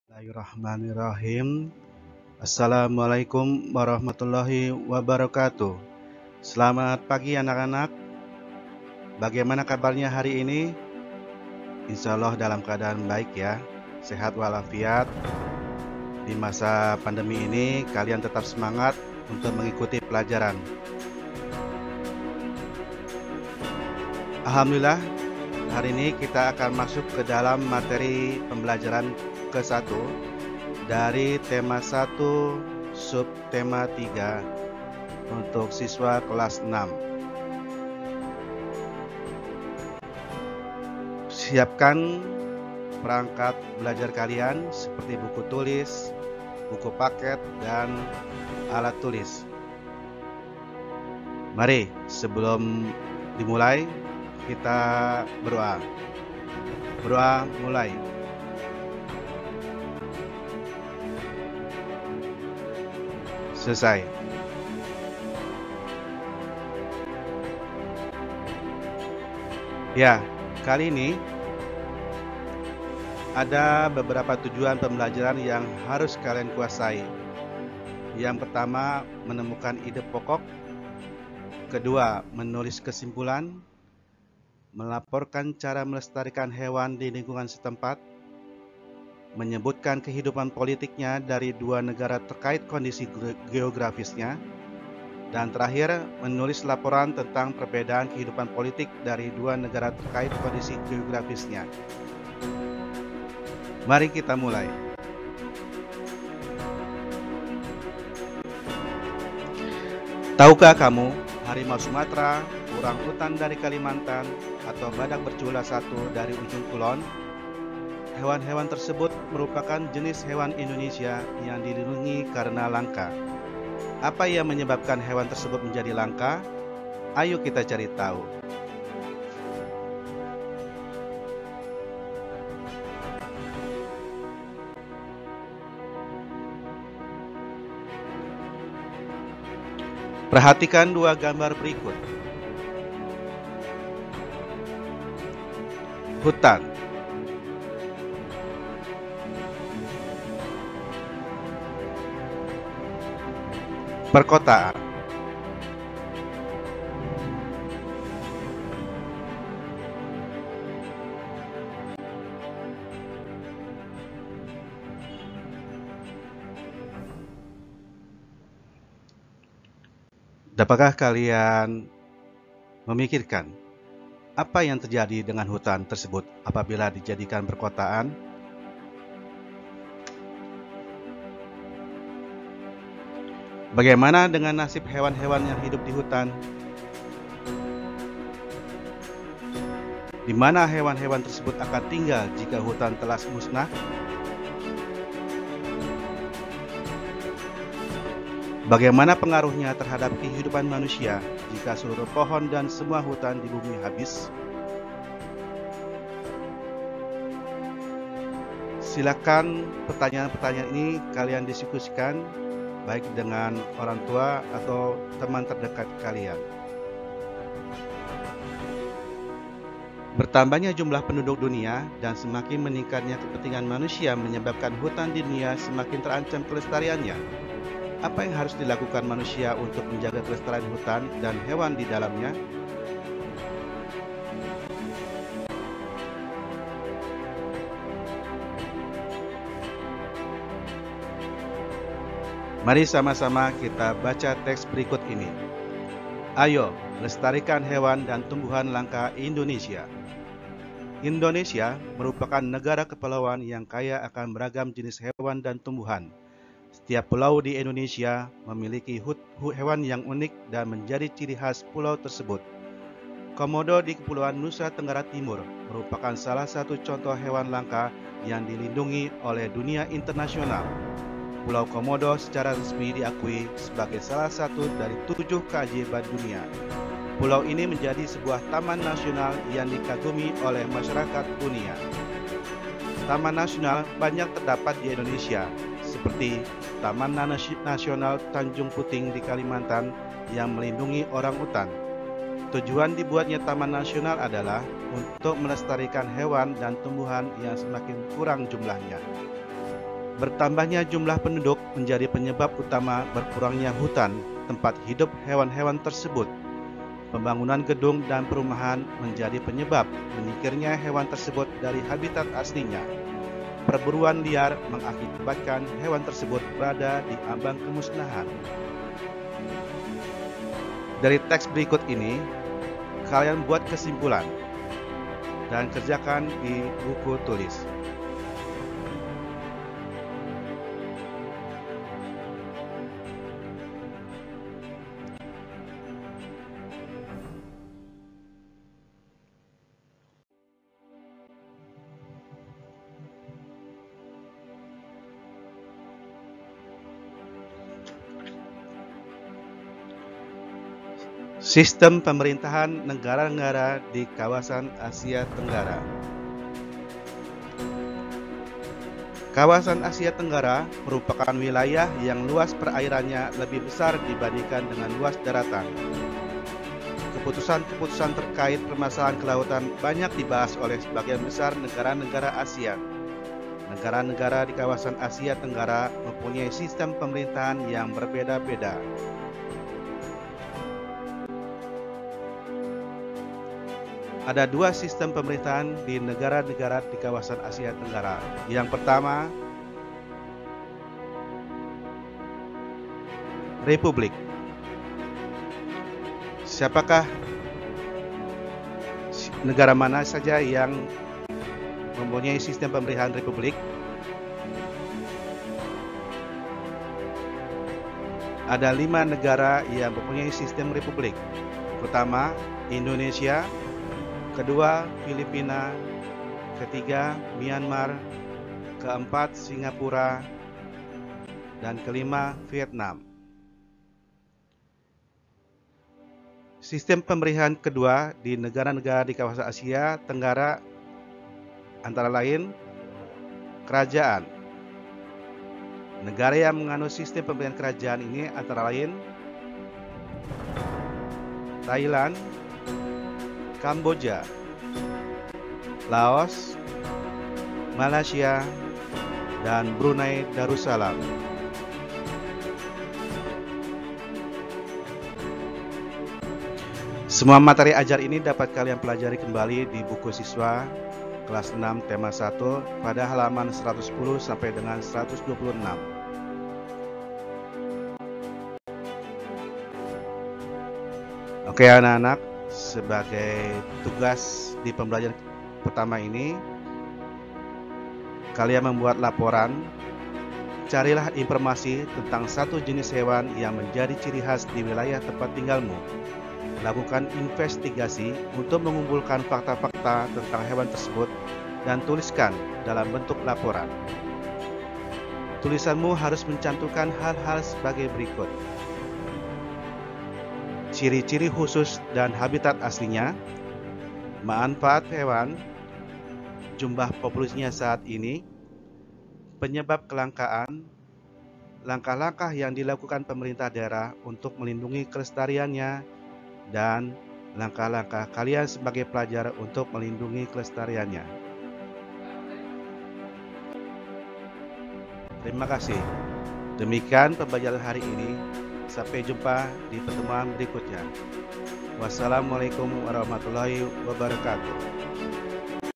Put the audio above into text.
Bismillahirrahmanirrahim. Assalamualaikum warahmatullahi wabarakatuh. Selamat pagi anak-anak. Bagaimana kabarnya hari ini? Insya Allah dalam keadaan baik ya. Sehat walafiat. Di masa pandemi ini kalian tetap semangat untuk mengikuti pelajaran. Alhamdulillah, hari ini kita akan masuk ke dalam materi pembelajaran ke-1 dari tema 1 subtema 3 untuk siswa kelas 6. Siapkan perangkat belajar kalian seperti buku tulis, buku paket, dan alat tulis. Mari sebelum dimulai kita berdoa. Berdoa mulai. Selesai. Ya, kali ini ada beberapa tujuan pembelajaran yang harus kalian kuasai. Yang pertama, menemukan ide pokok. Kedua, menulis kesimpulan. Melaporkan cara melestarikan hewan di lingkungan setempat. Menyebutkan kehidupan politiknya dari dua negara terkait kondisi geografisnya. Dan terakhir, menulis laporan tentang perbedaan kehidupan politik dari dua negara terkait kondisi geografisnya. Mari kita mulai. Tahukah kamu, harimau Sumatera, orangutan dari Kalimantan, atau badak bercula satu dari ujung kulon? Hewan-hewan tersebut merupakan jenis hewan Indonesia yang dilindungi karena langka. Apa yang menyebabkan hewan tersebut menjadi langka? Ayo kita cari tahu. Perhatikan dua gambar berikut. Hutan. Perkotaan. Dapatkah kalian memikirkan apa yang terjadi dengan hutan tersebut apabila dijadikan perkotaan? Bagaimana dengan nasib hewan-hewan yang hidup di hutan? Di mana hewan-hewan tersebut akan tinggal jika hutan telah musnah? Bagaimana pengaruhnya terhadap kehidupan manusia jika seluruh pohon dan semua hutan di bumi habis? Silakan pertanyaan-pertanyaan ini kalian diskusikan baik dengan orang tua atau teman terdekat kalian. Bertambahnya jumlah penduduk dunia dan semakin meningkatnya kepentingan manusia menyebabkan hutan di dunia semakin terancam kelestariannya. Apa yang harus dilakukan manusia untuk menjaga kelestarian hutan dan hewan di dalamnya? Mari sama-sama kita baca teks berikut ini. Ayo, lestarikan hewan dan tumbuhan langka Indonesia. Indonesia merupakan negara kepulauan yang kaya akan beragam jenis hewan dan tumbuhan. Setiap pulau di Indonesia memiliki hewan yang unik dan menjadi ciri khas pulau tersebut. Komodo di Kepulauan Nusa Tenggara Timur merupakan salah satu contoh hewan langka yang dilindungi oleh dunia internasional. Pulau Komodo secara resmi diakui sebagai salah satu dari 7 keajaiban dunia. Pulau ini menjadi sebuah taman nasional yang dikagumi oleh masyarakat dunia. Taman nasional banyak terdapat di Indonesia, seperti Taman Nasional Tanjung Puting di Kalimantan yang melindungi orangutan. Tujuan dibuatnya Taman Nasional adalah untuk melestarikan hewan dan tumbuhan yang semakin kurang jumlahnya. Bertambahnya jumlah penduduk menjadi penyebab utama berkurangnya hutan tempat hidup hewan-hewan tersebut. Pembangunan gedung dan perumahan menjadi penyebab menyingkirnya hewan tersebut dari habitat aslinya. Perburuan liar mengakibatkan hewan tersebut berada di ambang kemusnahan. Dari teks berikut ini, kalian buat kesimpulan dan kerjakan di buku tulis. Sistem pemerintahan negara-negara di kawasan Asia Tenggara. Kawasan Asia Tenggara merupakan wilayah yang luas perairannya lebih besar dibandingkan dengan luas daratan. Keputusan-keputusan terkait permasalahan kelautan banyak dibahas oleh sebagian besar negara-negara ASEAN. Negara-negara di kawasan Asia Tenggara mempunyai sistem pemerintahan yang berbeda-beda. Ada dua sistem pemerintahan di negara-negara di kawasan Asia Tenggara. Yang pertama, Republik. Siapakah negara mana saja yang mempunyai sistem pemerintahan republik? Ada 5 negara yang mempunyai sistem republik. Pertama, Indonesia. Kedua, Filipina. Ketiga, Myanmar. Keempat, Singapura. Dan kelima, Vietnam. Sistem pemerintahan kedua di negara-negara di kawasan Asia Tenggara antara lain kerajaan. Negara yang menganut sistem pemerintahan kerajaan ini antara lain Thailand, Kamboja, Laos, Malaysia, dan Brunei Darussalam. Semua materi ajar ini dapat kalian pelajari kembali di buku siswa kelas 6 tema 1 pada halaman 110 sampai dengan 126. Oke anak-anak, sebagai tugas di pembelajaran pertama ini, kalian membuat laporan. Carilah informasi tentang satu jenis hewan yang menjadi ciri khas di wilayah tempat tinggalmu. Lakukan investigasi untuk mengumpulkan fakta-fakta tentang hewan tersebut dan tuliskan dalam bentuk laporan. Tulisanmu harus mencantumkan hal-hal sebagai berikut: ciri-ciri khusus dan habitat aslinya, manfaat hewan, jumlah populasinya saat ini, penyebab kelangkaan, langkah-langkah yang dilakukan pemerintah daerah untuk melindungi kelestariannya, dan langkah-langkah kalian sebagai pelajar untuk melindungi kelestariannya. Terima kasih. Demikian pembelajaran hari ini. Sampai jumpa di pertemuan berikutnya. Wassalamualaikum warahmatullahi wabarakatuh.